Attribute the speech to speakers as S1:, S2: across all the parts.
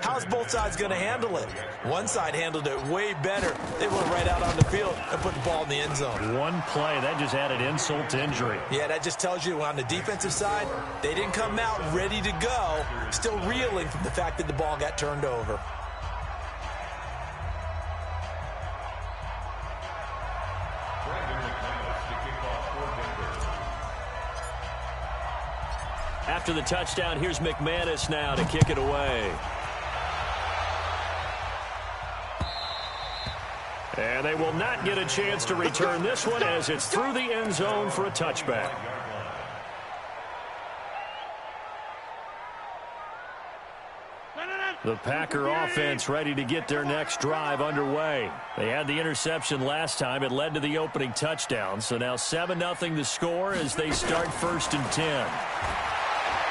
S1: How's both sides going to handle it? One side handled it way better. They went right out on the field and put the ball in the end zone.
S2: One play, that just added insult to injury.
S1: Yeah, that just tells you on the defensive side, they didn't come out ready to go, still reeling from the fact that the ball got turned over.
S2: After the touchdown, here's McManus now to kick it away. And they will not get a chance to return this one as it's through the end zone for a touchback. The Packer offense ready to get their next drive underway. They had the interception last time. It led to the opening touchdown. So now 7-0 the score as they start 1st and 10.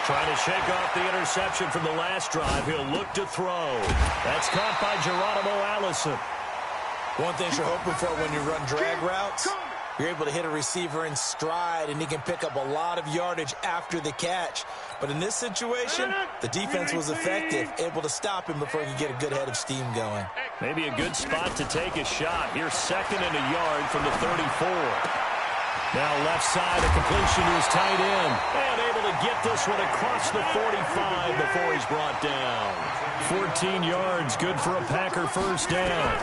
S2: Trying to shake off the interception from the last drive. He'll look to throw. That's caught by Geronimo Allison.
S1: One thing you're hoping for when you run drag routes, you're able to hit a receiver in stride, and he can pick up a lot of yardage after the catch. But in this situation, the defense was effective, able to stop him before he could get a good head of steam going.
S2: Maybe a good spot to take a shot. Here's 2nd and a yard from the 34. Now left side, a completion to his tight end. And able to get this one across the 45 before he's brought down. 14 yards, good for a Packer 1st down.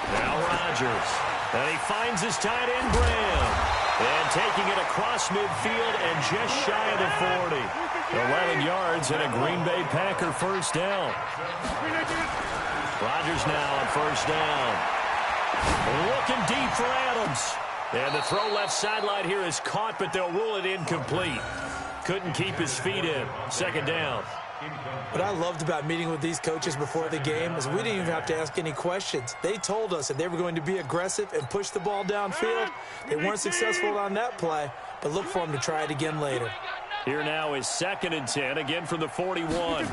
S2: Now Rodgers. And he finds his tight end, Graham. And taking it across midfield and just shy of the 40. 11 yards and a Green Bay Packer 1st down. Rodgers now on 1st down. Looking deep for Adams. And the throw left sideline here is caught, but they'll rule it incomplete. Couldn't keep his feet in. 2nd down.
S1: What I loved about meeting with these coaches before the game is we didn't even have to ask any questions. They told us that they were going to be aggressive and push the ball downfield. They weren't successful on that play, but look for them to try it again later.
S2: Here now is 2nd and 10, again from the 41. To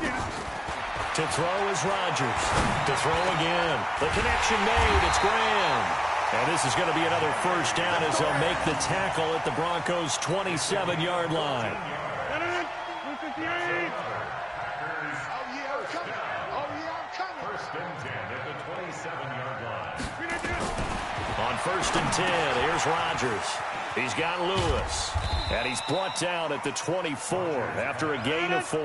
S2: throw is Rodgers. To throw again. The connection made. It's Graham. And this is going to be another 1st down as they'll make the tackle at the Broncos' 27-yard line. On 1st and 10, here's Rodgers. He's got Lewis. And he's brought down at the 24 after a gain of 4.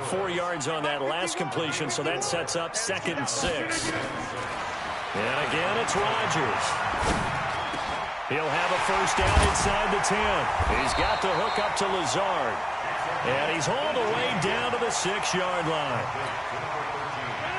S2: 4 yards on that last completion, so that sets up 2nd and 6. And again, it's Rodgers. He'll have a 1st down inside the 10. He's got to hook up to Lazard. And he's all the way down to the 6-yard line.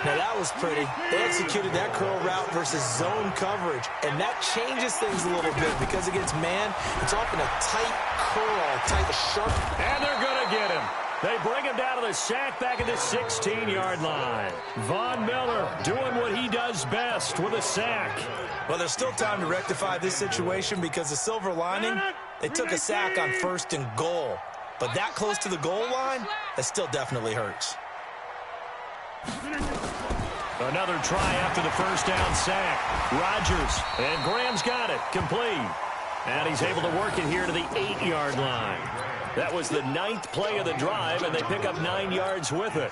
S1: Now, that was pretty. They executed that curl route versus zone coverage, and that changes things a little bit because against man, it's often a tight curl, tight, sharp.
S2: And they're going to get him. They bring him down to the sack back at the 16-yard line. Von Miller doing what he does best with a sack.
S1: Well, there's still time to rectify this situation because the silver lining, they took a sack on 1st and goal. But that close to the goal line, that still definitely hurts.
S2: Another try after the 1st down sack. Rodgers, and Graham's got it, complete. And he's able to work it here to the 8-yard line. That was the 9th play of the drive, and they pick up 9 yards with it.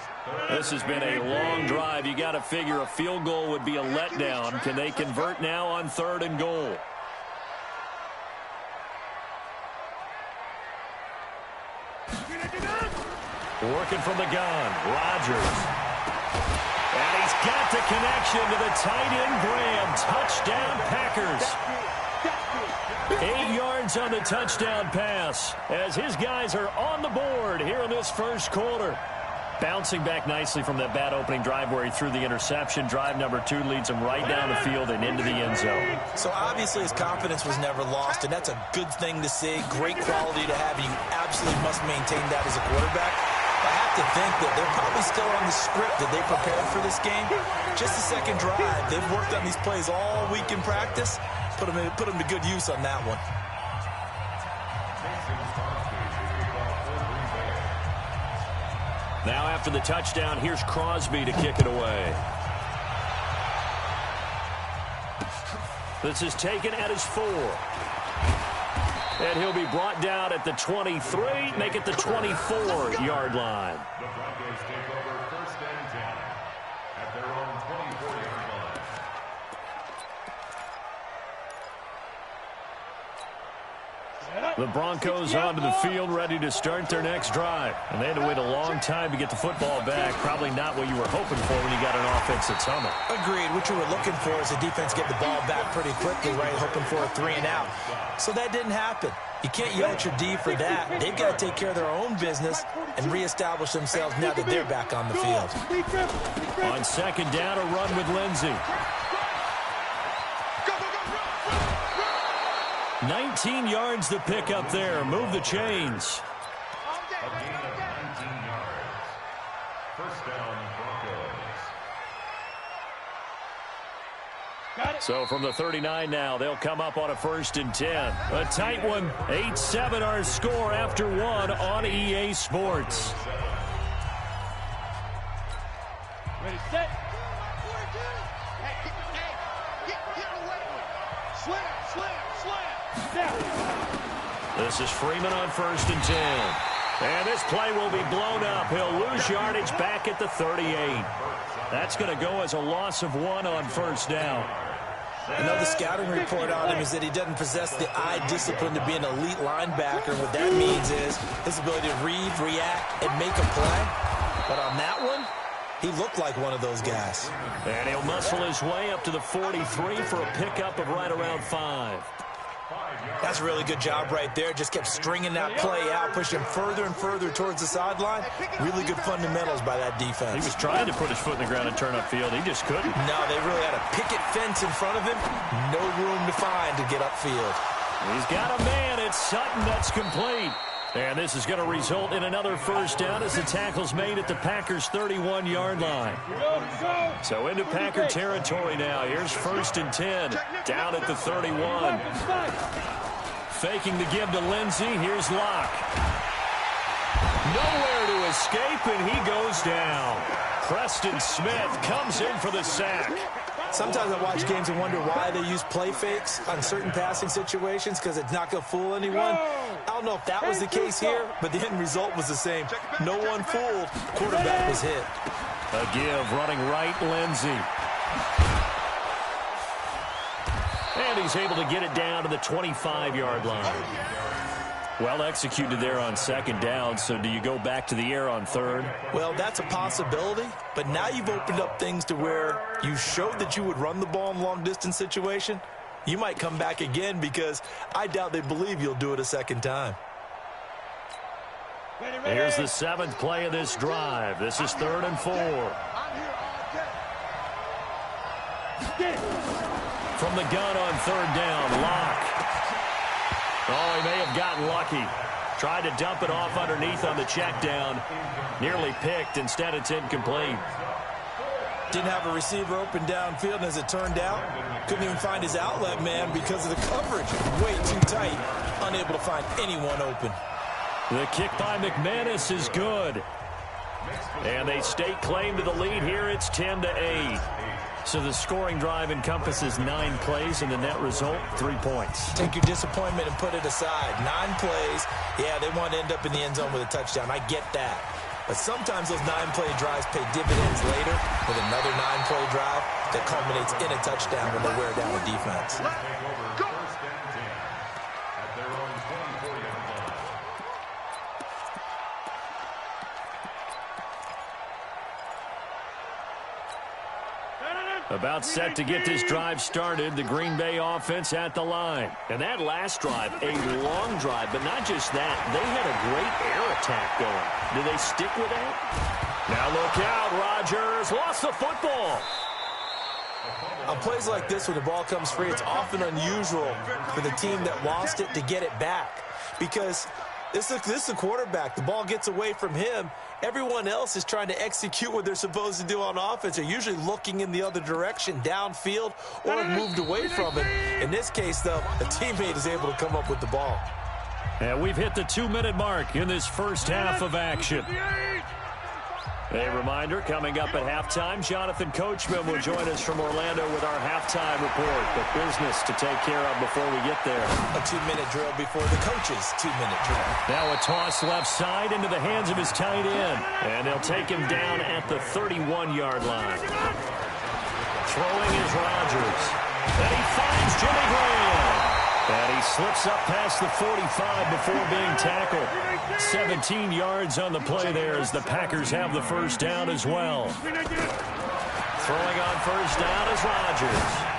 S2: This has been a long drive. You got to figure a field goal would be a letdown. Can they convert now on 3rd and goal? Working from the gun, Rodgers. And he's got the connection to the tight end, Graham. Touchdown, Packers. 8 yards on the touchdown pass as his guys are on the board here in this 1st quarter. Bouncing back nicely from that bad opening drive where he threw the interception. Drive number 2 leads him right down the field and into the end zone.
S1: So obviously his confidence was never lost, and that's a good thing to see. Great quality to have. You absolutely must maintain that as a quarterback. I have to think that they're probably still on the script that they prepared for this game. Just the 2nd drive. They've worked on these plays all week in practice. Put them to good use on that one.
S2: Now after the touchdown, here's Crosby to kick it away. This is taken at his 4. And he'll be brought down at the 23, make it the 24-yard line. The Broncos onto the field, ready to start their next drive. And they had to wait a long time to get the football back. Probably not what you were hoping for when you got an offense that's humming.
S1: Agreed. What you were looking for is the defense get the ball back pretty quickly, right? Hoping for a 3 and out. So that didn't happen. You can't yell at your D for that. They've got to take care of their own business and reestablish themselves now that they're back on the field.
S2: On second down, a run with Lindsey. 19 yards to pick up there. Move the chains.
S3: A gain of 19 yards. First down, Broncos.
S2: So from the 39 now, they'll come up on a 1st and 10. A tight one. 8-7 our score after 1 on EA Sports.
S4: Ready, set.
S2: This is Freeman on 1st and 10. And this play will be blown up. He'll lose yardage back at the 38. That's going to go as a loss of 1 on 1st down.
S1: Another scouting report on him is that he doesn't possess the eye discipline to be an elite linebacker. What that means is his ability to read, react, and make a play. But on that one, he looked like one of those guys.
S2: And he'll muscle his way up to the 43 for a pickup of right around 5.
S1: That's a really good job right there. Just kept stringing that play out, pushing him further and further towards the sideline. Really good fundamentals by that defense.
S2: He was trying to put his foot in the ground and turn upfield. He just couldn't.
S1: No, they really had a picket fence in front of him. No room to find to get upfield.
S2: He's got a man. It's Sutton that's complete. And this is going to result in another 1st down as the tackle's made at the Packers' 31-yard line. So into Packer territory now. Here's 1st and 10. Down at the 31. Faking the give to Lindsey. Here's Locke. Nowhere to escape, and he goes down. Preston Smith comes in for the sack.
S1: Sometimes I watch games and wonder why they use play fakes on certain passing situations, because it's not going to fool anyone. I don't know if that was the case here, but the end result was the same. No one fooled. Quarterback was hit.
S2: A give running right, Lindsey. And he's able to get it down to the 25-yard line. Well executed there on 2nd down, so do you go back to the air on 3rd?
S1: Well, that's a possibility, but now you've opened up things to where you showed that you would run the ball in a long-distance situation. You might come back again because I doubt they believe you'll do it a 2nd time.
S2: Here's the 7th play of this drive. This is 3rd and 4. From the gun on 3rd down, Locke. Oh, he may have gotten lucky. Tried to dump it off underneath on the check down. Nearly picked. Instead, it's incomplete.
S1: Didn't have a receiver open downfield, and as it turned out, couldn't even find his outlet man because of the coverage. Way too tight. Unable to find anyone open.
S2: The kick by McManus is good. And they stake claim to the lead here. It's 10-8. So the scoring drive encompasses 9 plays, and the net result, 3 points.
S1: Take your disappointment and put it aside. 9 plays. Yeah, they want to end up in the end zone with a touchdown. I get that. But sometimes those 9-play drives pay dividends later with another 9-play drive that culminates in a touchdown when they wear down a defense.
S2: About set to get this drive started, the Green Bay offense at the line. And that last drive, a long drive, but not just that. They had a great air attack going. Do they stick with that? Now look out, Rodgers lost the football.
S1: On plays like this, when the ball comes free, it's often unusual for the team that lost it to get it back. Because this is a quarterback. The ball gets away from him. Everyone else is trying to execute what they're supposed to do on offense. They're usually looking in the other direction, downfield, or moved away from it. In this case, though, a teammate is able to come up with the ball.
S2: And we've hit the 2-minute mark in this first half of action. A reminder, coming up at halftime, Jonathan Coachman will join us from Orlando with our halftime report. But business to take care of before we get there.
S1: A 2-minute drill before the coach's 2-minute drill.
S2: Now a toss left side into the hands of his tight end. And they'll take him down at the 31-yard line. Throwing is Rodgers. And he finds Jimmy Graham. And he slips up past the 45 before being tackled. 17 yards on the play there as the Packers have the first down as well. Throwing on first down is Rodgers.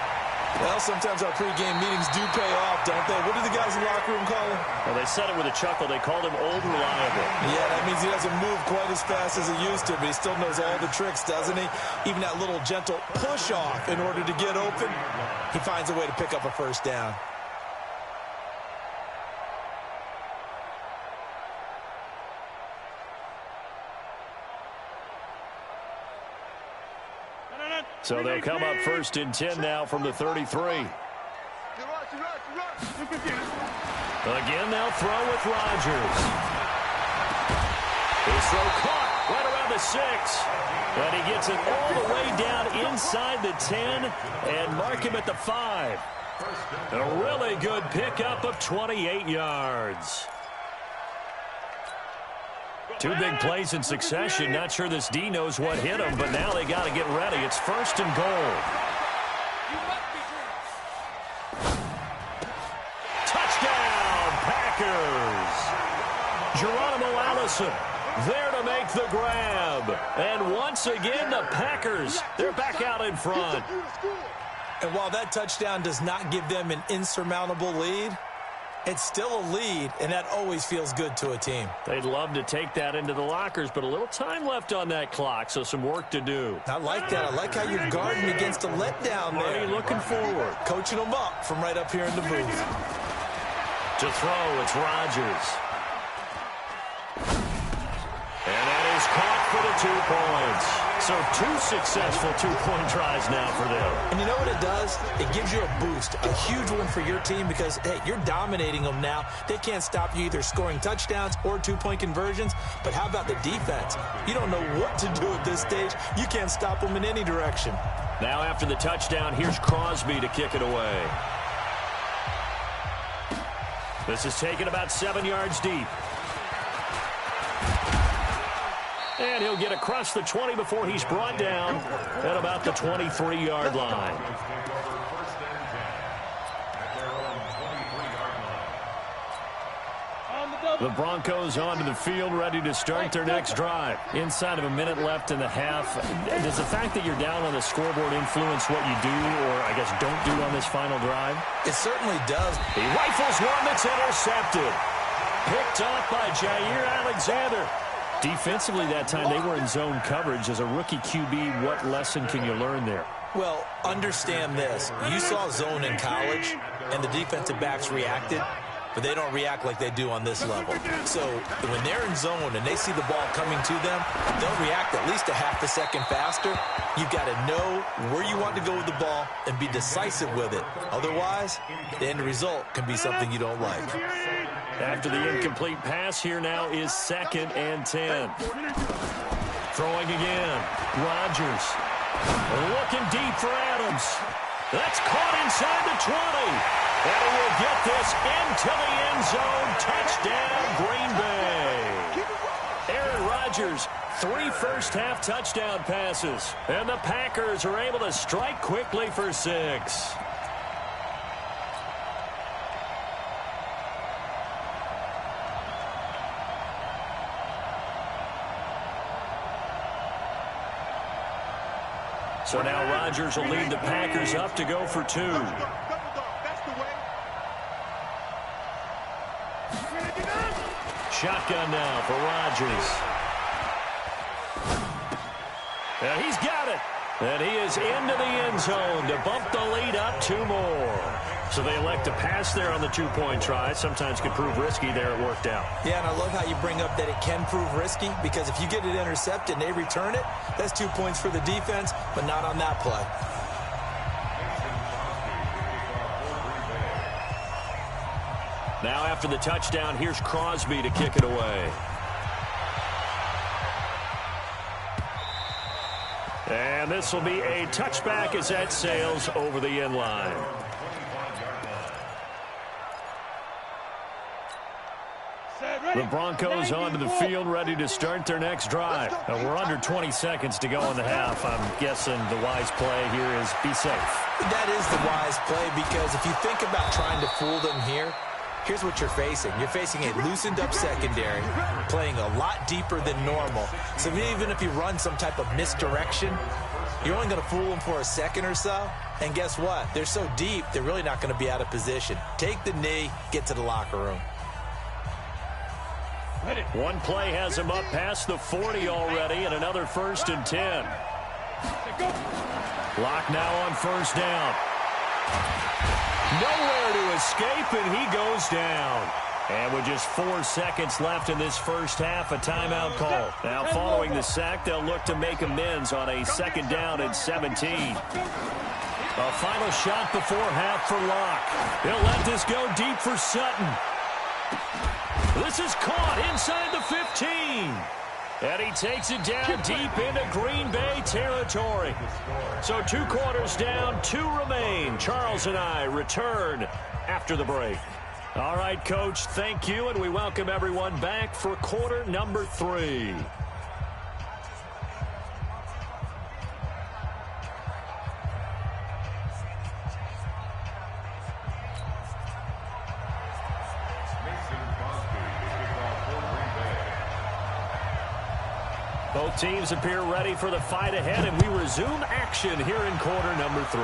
S1: Well, sometimes our pregame meetings do pay off, don't they? What do the guys in the locker room call him?
S2: Well, they said it with a chuckle. They called him Old Reliable.
S1: Yeah, that means he doesn't move quite as fast as he used to, but he still knows all the tricks, doesn't he? Even that little gentle push-off in order to get open, he finds a way to pick up a first down.
S2: So they'll come up first and 10 now from the 33. Again, they'll throw with Rodgers. His throw caught right around the 6. And he gets it all the way down inside the 10 and mark him at the 5. A really good pickup of 28 yards. Two big plays in succession. Not sure this D knows what hit him, but now they got to get ready. It's first and goal. Touchdown, Packers. Geronimo Allison there to make the grab. And once again, the Packers, they're back out in front.
S1: And while that touchdown does not give them an insurmountable lead, it's still a lead, and that always feels good to a team.
S2: They'd love to take that into the lockers, but a little time left on that clock, so some work to do.
S1: I like that. I like how you're guarding against a letdown there.
S2: Marty looking forward.
S1: Coaching them up from right up here in the booth.
S2: To throw, it's Rodgers. And that is caught for the 2 points. So 2 successful two-point tries now for them.
S1: And you know what it does? It gives you a boost, a huge one for your team because, hey, you're dominating them now. They can't stop you either scoring touchdowns or two-point conversions. But how about the defense? You don't know what to do at this stage. You can't stop them in any direction.
S2: Now after the touchdown, here's Crosby to kick it away. This is taken about 7 yards deep. And he'll get across the 20 before he's brought down at about the 23-yard line. The Broncos onto the field, ready to start their next drive. Inside of a minute left in the half. Does the fact that you're down on the scoreboard influence what you do, or I guess don't do on this final drive?
S1: It certainly does.
S2: He rifles one that's intercepted. Picked off by Jair Alexander. Defensively that time, they were in zone coverage. As a rookie QB, what lesson can you learn there?
S1: Well, understand this. You saw zone in college, and the defensive backs reacted, but they don't react like they do on this level. So when they're in zone and they see the ball coming to them, they'll react at least a half a second faster. You've got to know where you want to go with the ball and be decisive with it. Otherwise, the end result can be something you don't like.
S2: After the incomplete pass, here now is 2nd and 10. Throwing again. Rodgers. Looking deep for Adams. That's caught inside the 20. And he will get this into the end zone. Touchdown, Green Bay. Aaron Rodgers, 3 first-half touchdown passes. And the Packers are able to strike quickly for 6. So now Rodgers will lead the Packers up to go for 2. Shotgun now for Rodgers. And he's got it. And he is into the end zone to bump the lead up 2 more. So they elect to pass there on the 2-point try. Sometimes could prove risky. There it worked out.
S1: Yeah, and I love how you bring up that it can prove risky, because if you get it intercepted and they return it, that's 2 points for the defense, but not on that play.
S2: Now after the touchdown, here's Crosby to kick it away. And this will be a touchback as that sails over the end line.
S4: Set, ready.
S2: The Broncos onto the field, ready to start their next drive. We're under 20 seconds to go in the half. I'm guessing the wise play here is be safe.
S1: That is the wise play, because if you think about trying to fool them here, here's what you're facing. You're facing a loosened-up secondary, playing a lot deeper than normal. So even if you run some type of misdirection, you're only going to fool them for a second or so. And guess what? They're so deep, they're really not going to be out of position. Take the knee, get to the locker room.
S2: One play has him up past the 40 already, and another 1st and 10. Lock now on 1st down. Nowhere to escape, and he goes down. And with just 4 seconds left in this first half, a timeout call. Now following the sack, they'll look to make amends on a 2nd down and 17. A final shot before half for Locke. He'll let this go deep for Sutton. This is caught inside the 15. And he takes it down deep into Green Bay territory. So 2 quarters down, 2 remain. Charles and I return after the break. All right, Coach, thank you, and we welcome everyone back for quarter number 3. Both teams appear ready for the fight ahead, and we resume action here in quarter number 3.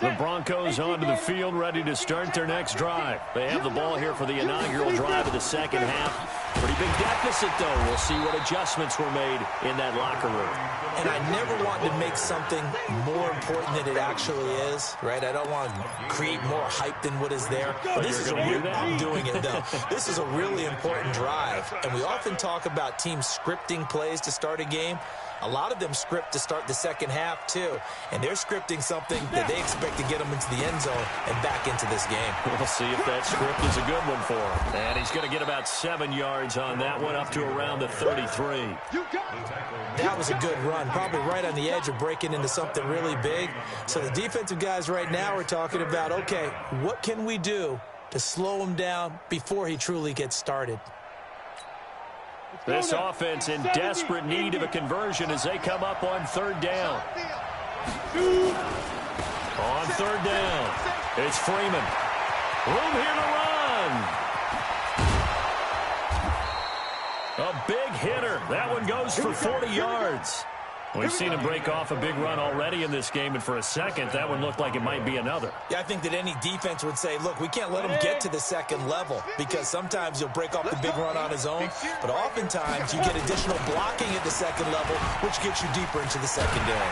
S2: The Broncos onto the field, ready to start their next drive. They have the ball here for the inaugural drive of the second half. Pretty big deficit, though. We'll see what adjustments were made in that locker room.
S1: And I never want to make something more important than it actually is, right? I don't want to create more hype than what is there. But this is I'm doing it, though. This is a really important drive. And we often talk about teams scripting plays to start a game. A lot of them script to start the second half, too. And they're scripting something that they expect to get them into the end zone and back into this game.
S2: We'll see if that script is a good one for him. And he's going to get about 7 yards on that one, up to around the 33.
S1: That was a good run, probably right on the edge of breaking into something really big. So the defensive guys right now are talking about, okay, what can we do to slow him down before he truly gets started?
S2: This offense in desperate need of a conversion as they come up on 3rd down. On 3rd down, it's Freeman. Room here to run. A big hitter. That one goes for 40 yards. We've seen him break off a big run already in this game, and for a second, that one looked like it might be another.
S1: Yeah, I think that any defense would say, look, we can't let him get to the second level, because sometimes he'll break off the big run on his own, but oftentimes you get additional blocking at the second level, which gets you deeper into the secondary.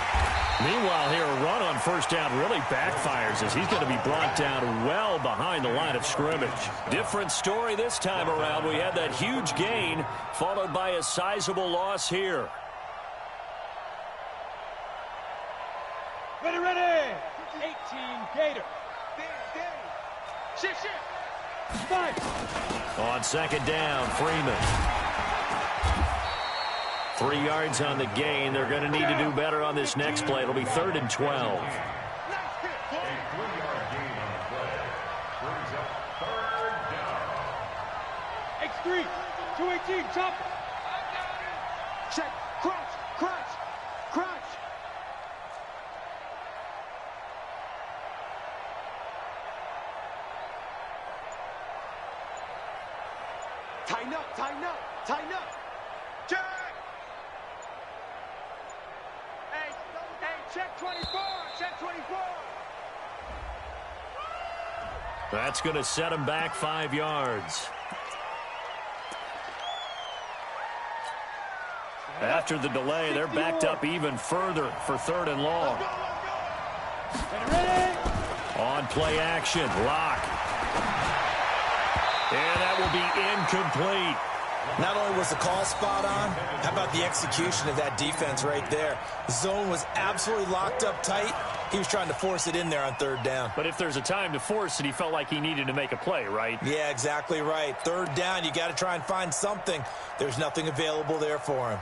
S2: Meanwhile, here, a run on 1st down really backfires as he's going to be brought down well behind the line of scrimmage. Different story this time around. We had that huge gain, followed by a sizable loss here.
S4: Ready. 18 Gator. Shift. 5.
S2: On 2nd down, Freeman. 3 yards on the gain. They're going to need to do better on this next play. It'll be 3rd and 12.
S4: X3. 218. Chop. Check. Crunch. Tighten up. Check. Hey, check 24. Check 24.
S2: That's going to set him back 5 yards. After the delay, they're backed up even further for 3rd and long.
S4: Ready.
S2: On play action, Locke. And that will be incomplete.
S1: Not only was the call spot on, how about the execution of that defense right there? The zone was absolutely locked up tight. He was trying to force it in there on third down.
S2: But if there's a time to force it, he felt like he needed to make a play, right?
S1: Yeah, exactly right. Third down, you got to try and find something. There's nothing available there for him.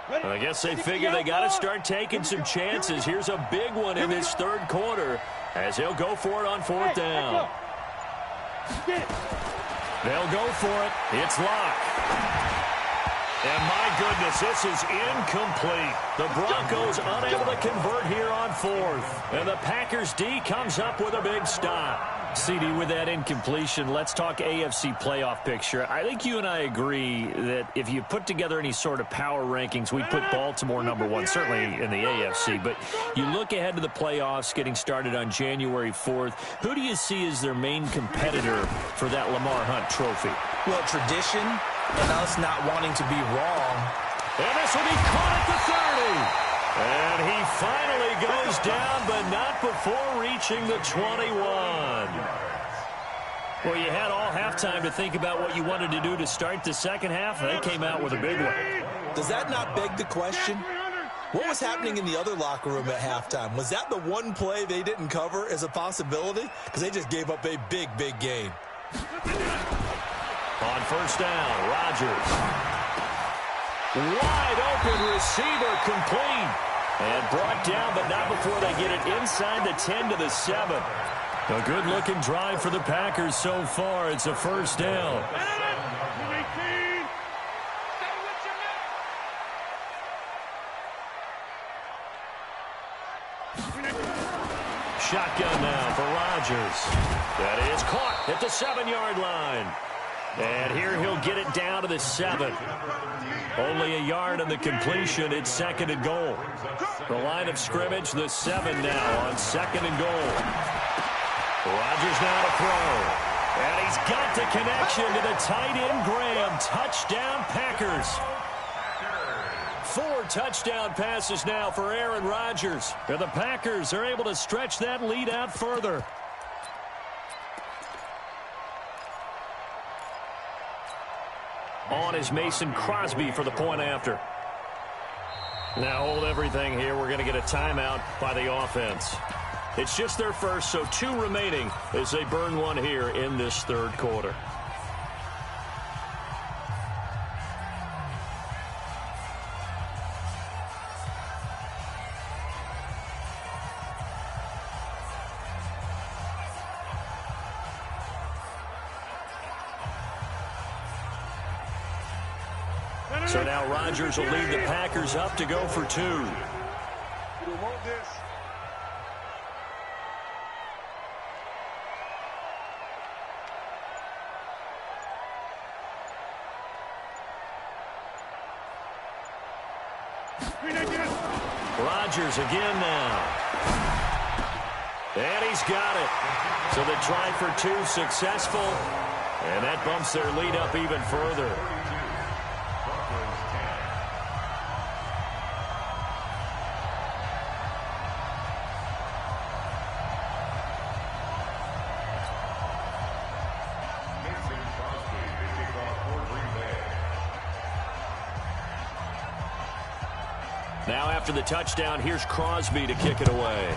S2: I guess they figure they got to start taking some chances. Here's a big one in this third quarter as he'll go for it on fourth down. They'll go for it. It's locked. And my goodness, this is incomplete. The Broncos unable to convert here on fourth. And the Packers D comes up with a big stop. CD, with that incompletion, let's talk AFC playoff picture. I think you and I agree that if you put together any sort of power rankings, we'd put Baltimore #1, certainly in the AFC. But you look ahead to the playoffs getting started on January 4th. Who do you see as their main competitor for that Lamar Hunt trophy?
S1: Well, tradition and us not wanting to be wrong.
S2: And this will be caught at the 30. And he finally goes down, but not before reaching the 21. Well, you had all halftime to think about what you wanted to do to start the second half, and they came out with a big one.
S1: Does that not beg the question? What was happening in the other locker room at halftime? Was that the one play they didn't cover as a possibility? Because they just gave up a big, big gain.
S2: On first down, Rodgers. Wide open receiver, complete. And brought down, but not before they get it inside the 10 to the 7. A good-looking drive for the Packers so far. It's a first down. Shotgun now for Rodgers. That is caught at the 7-yard line. And here he'll get it down to the 7. Only a yard on the completion. It's second and goal. The line of scrimmage, the 7 now on second and goal. Rodgers now to throw. And he's got the connection to the tight end, Graham. Touchdown, Packers. 4 touchdown passes now for Aaron Rodgers. And the Packers are able to stretch that lead out further. On is Mason Crosby for the point after. Now hold everything here. We're going to get a timeout by the offense. It's just their first, so 2 remaining as they burn one here in this third quarter. So now Rodgers will lead the Packers up to go for 2. Rodgers again now. And he's got it. So the try for 2 successful. And that bumps their lead up even further. Now after the touchdown, here's Crosby to kick it away.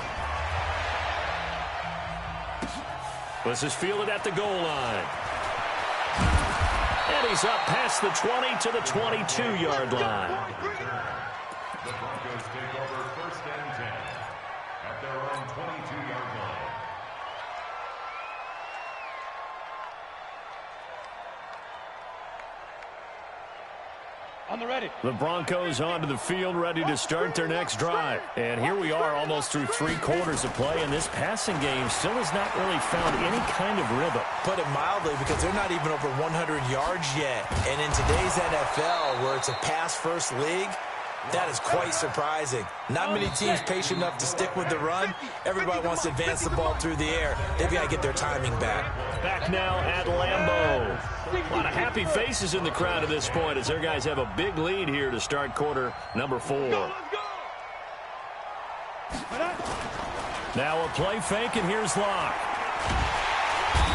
S2: This is fielded at the goal line. And he's up past the 20 to the 22-yard line.
S3: The Broncos take over first and 10 at their own 22-yard line.
S4: On the ready.
S2: The Broncos onto the field, ready to start their next drive. And here we are almost through 3 quarters of play, and this passing game still has not really found any kind of rhythm.
S1: Put it mildly, because they're not even over 100 yards yet. And in today's NFL, where it's a pass-first league, that is quite surprising. Not many teams patient enough to stick with the run. Everybody wants to advance the ball through the air. They've got to get their timing back.
S2: Back now at Lambeau. A lot of happy faces in the crowd at this point as their guys have a big lead here to start quarter number 4. Now a play fake, and here's Locke.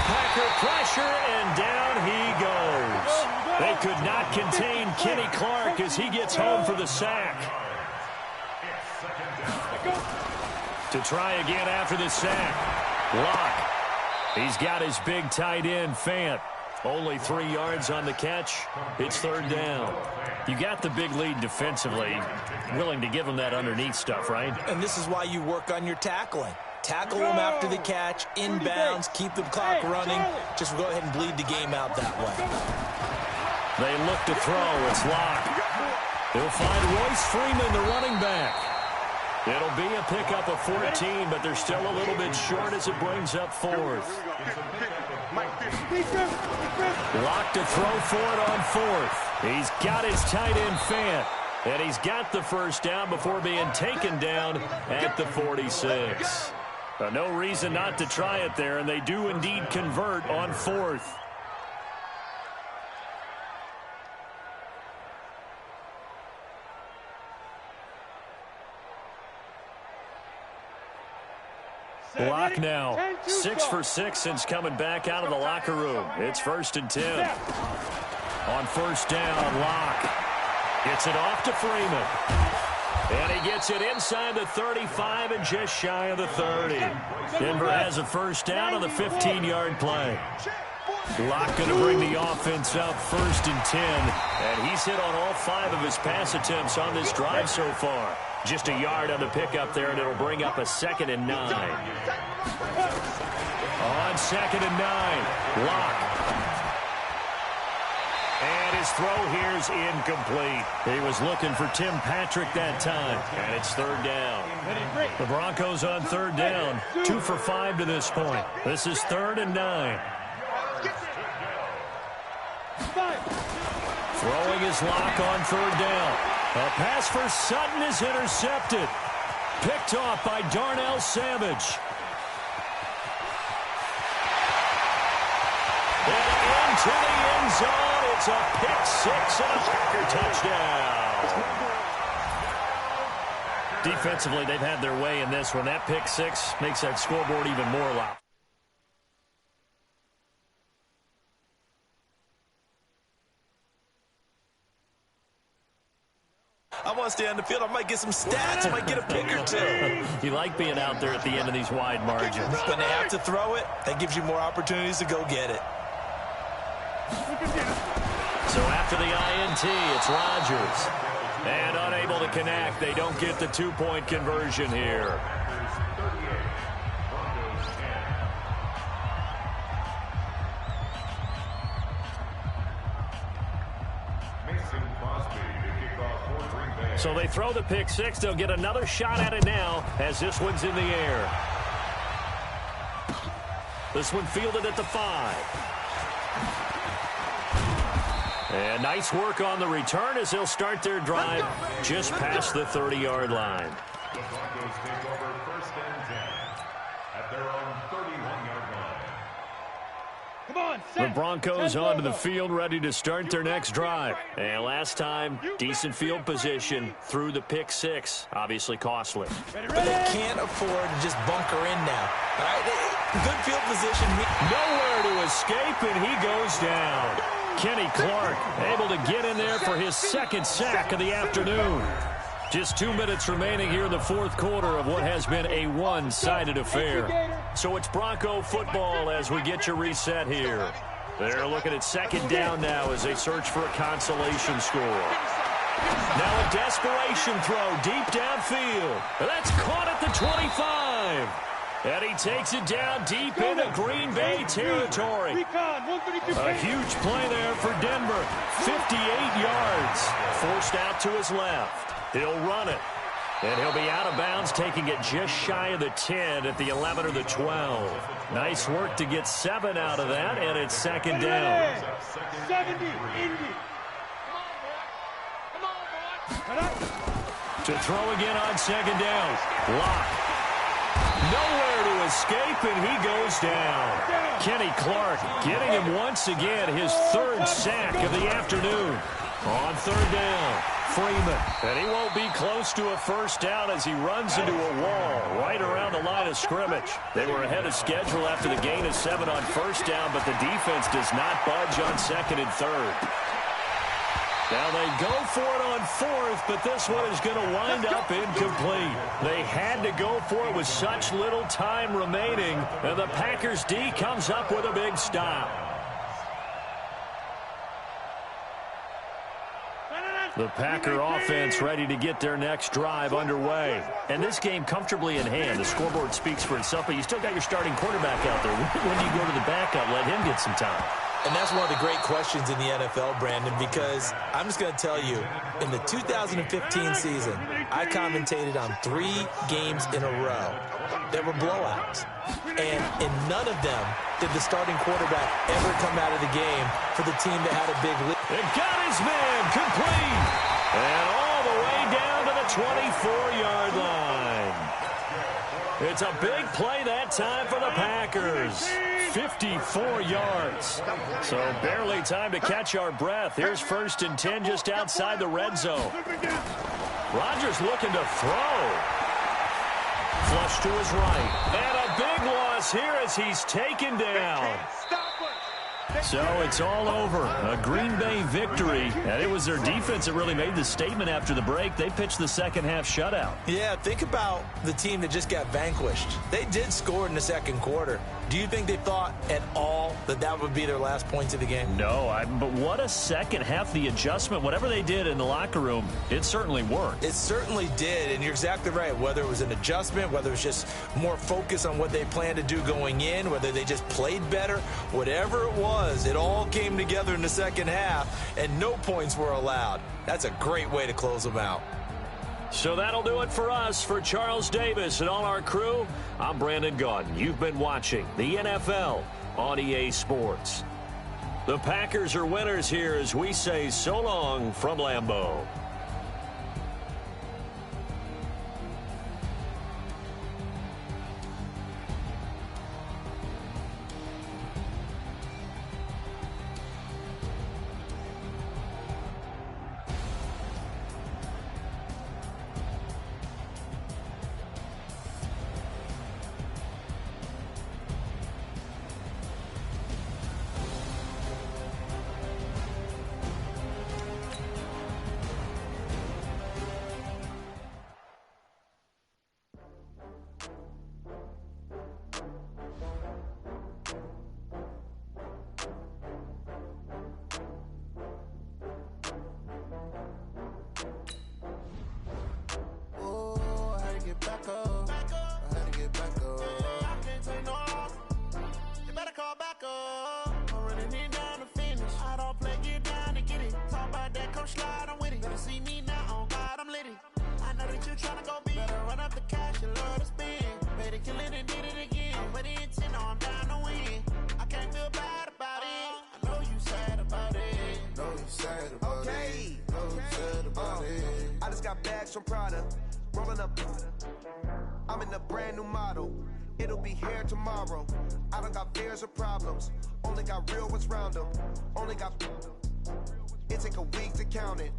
S2: Packer pressure, and down he goes. They could not contain Kenny Clark as he gets home for the sack. To try again after the sack. Locke. He's got his big tight end, Fant. Only 3 yards on the catch. It's third down. You got the big lead defensively. Willing to give him that underneath stuff, right?
S1: And this is why you work on your tackling. Tackle them after the catch, inbounds, keep the clock running. Just go ahead and bleed the game out that way.
S2: They look to throw. It's Locke. He'll find Royce Freeman, the running back. It'll be a pickup of 14, but they're still a little bit short as it brings up fourth. Locke to throw for it on fourth. He's got his tight end, Fant. And he's got the first down before being taken down at the 46. No reason not to try it there, and they do indeed convert on fourth. Locke now 6 for 6 since coming back out of the locker room. It's 1st and 10. On first down, Locke gets it off to Freeman. And he gets it inside the 35 and just shy of the 30. Denver has a first down on the 15-yard play. Locke going to bring the offense up 1st and 10. And he's hit on all 5 of his pass attempts on this drive so far. Just a yard on the pickup there, and it'll bring up a 2nd and 9. On 2nd and 9, Locke. And his throw here's incomplete. He was looking for Tim Patrick that time, and it's third down. The Broncos on third down, 2 for 5 to this point. This is 3rd and 9. Throwing his Locke on third down. A pass for Sutton is intercepted. Picked off by Darnell Savage. And into the end zone. It's a pick 6 and a Packer touchdown. Defensively, they've had their way in this one. That pick 6 makes that scoreboard even more loud.
S1: I want to stay on the field. I might get some stats. I might get a pick or 2.
S2: You like being out there at the end of these wide margins.
S1: When they have to throw it, that gives you more opportunities to go get it.
S2: So after the INT, it's Rodgers. And unable to connect. They don't get the 2-point conversion here. So they throw the pick 6. They'll get another shot at it now as this one's in the air. This one fielded at the 5. And nice work on the return as they'll start their drive just past the 30-yard line.
S3: The Broncos take over 1st and 10 at their own 31-yard line.
S4: Come on,
S2: The Broncos onto the field ready to start their next drive. And last time, decent field position through the pick 6. Obviously costly.
S1: But they can't afford to just bunker in now. All right? Good field position.
S2: Nowhere to escape, and he goes down. Kenny Clark able to get in there for his 2nd sack of the afternoon. Just 2 minutes remaining here in the 4th quarter of what has been a one-sided affair. So it's Bronco football as we get you reset here. They're looking at 2nd down now as they search for a consolation score. Now a desperation throw deep downfield. That's caught at the 25. And he takes it down deep into Green Bay territory. A huge play there for Denver. 58 yards. Forced out to his left. He'll run it. And he'll be out of bounds, taking it just shy of the 10 at the 11 or the 12. Nice work to get 7 out of that, and it's 2nd down.
S4: 70, Indy.
S2: To throw again on 2nd down. Locke. Nowhere to escape, and he goes down. Kenny Clark getting him once again, his 3rd sack of the afternoon. On third down, Freeman. And he won't be close to a first down as he runs into a wall right around the line of scrimmage. They were ahead of schedule after the gain of 7 on first down, but the defense does not budge on second and third. Now they go for it on fourth, but this one is going to wind up incomplete. They had to go for it with such little time remaining, and the Packers D comes up with a big stop. The Packer offense ready to get their next drive underway. And this game comfortably in hand. The scoreboard speaks for itself, but you still got your starting quarterback out there. When do you go to the backup? Let him get some time.
S1: And that's one of the great questions in the NFL, Brandon, because I'm just going to tell you, in the 2015 season, I commentated on 3 games in a row that were blowouts. And in none of them did the starting quarterback ever come out of the game for the team that had a big lead.
S2: It got his man complete. And all the way down to the 24-yard line. It's a big play that time for the Packers. 54 yards. So barely time to catch our breath. Here's 1st and 10 just outside the red zone. Rodgers looking to throw. Flush to his right. And a big loss here as he's taken down. So it's all over. A Green Bay victory. And it was their defense that really made the statement after the break. They pitched the second half shutout.
S1: Yeah, think about the team that just got vanquished. They did score in the second quarter. Do you think they thought at all that that would be their last points of the game?
S2: No, but what a second half. The adjustment, whatever they did in the locker room, it certainly worked.
S1: It certainly did, and you're exactly right. Whether it was an adjustment, whether it was just more focus on what they planned to do going in, whether they just played better, whatever it was, it all came together in the second half, and no points were allowed. That's a great way to close them out.
S2: So that'll do it for us. For Charles Davis and all our crew, I'm Brandon Gaudin. You've been watching the NFL on EA Sports. The Packers are winners here as we say so long from Lambeau.
S5: Bags from Prada, rolling up. I'm in a brand new model. It'll be here tomorrow. I don't got fears or problems. Only got real ones round them. Only got. It take a week to count it.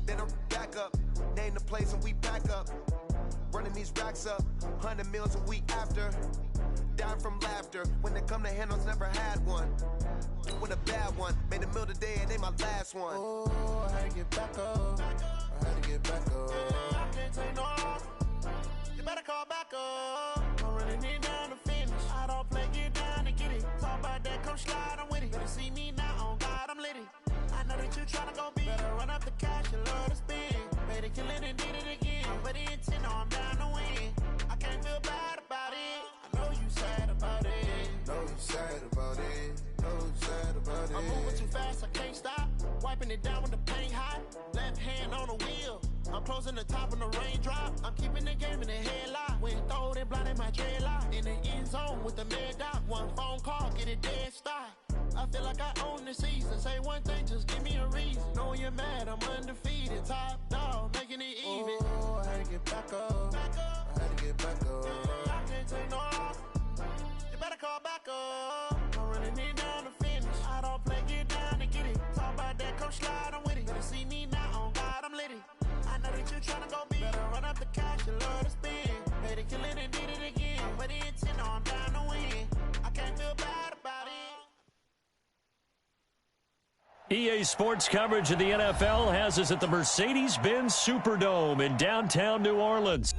S5: Then I'm back up. Name the place and we pack up. Running these racks up. 100 meals a week after. Down from laughter. When they come to handles, never had one. With a bad one. Made a meal today and they my last one. Oh, I had to get back up. I had to get back up. I can't take no off. You better call back up. I'm running it down to finish. I don't play, get down and get it. Talk about that, come slide, I'm with it. Better see me now, on God, I'm litty. I know that you tryna go big. Better run up the cash, you love to spin. Made it, kill it, and did it again. But the intent, no, I'm down to win. I can't feel bad about it. I know you sad about it. Know you sad about it. Know you sad about it. I'm moving too fast, I can't stop. Wiping it down with the paint hot. Left hand on the wheel. I'm closing the top when the raindrop. I'm keeping the game in the headlock. When throw it, blinding my dreadlock. In the end zone with the mad dot. One phone call, get it dead stop. I feel like I own the season. Say one thing, just give me a reason. Knowing you're mad, I'm undefeated. Top dog, making it even. Oh, I had to get back up. I had to get back up. I can't take no off. You better call back up. I'm running it down to finish. I don't play, get down to get it. Talk about that, come slide, I'm with it. Better see
S6: see me now, on God, I'm litty. I know that you tryna go big. Better run up the cash, you love to spend. Made it, kill it, and did it again. Put it in 10, I'm down to win. I can't feel bad about it.
S2: EA Sports coverage of the NFL has us at the Mercedes-Benz Superdome in downtown New Orleans.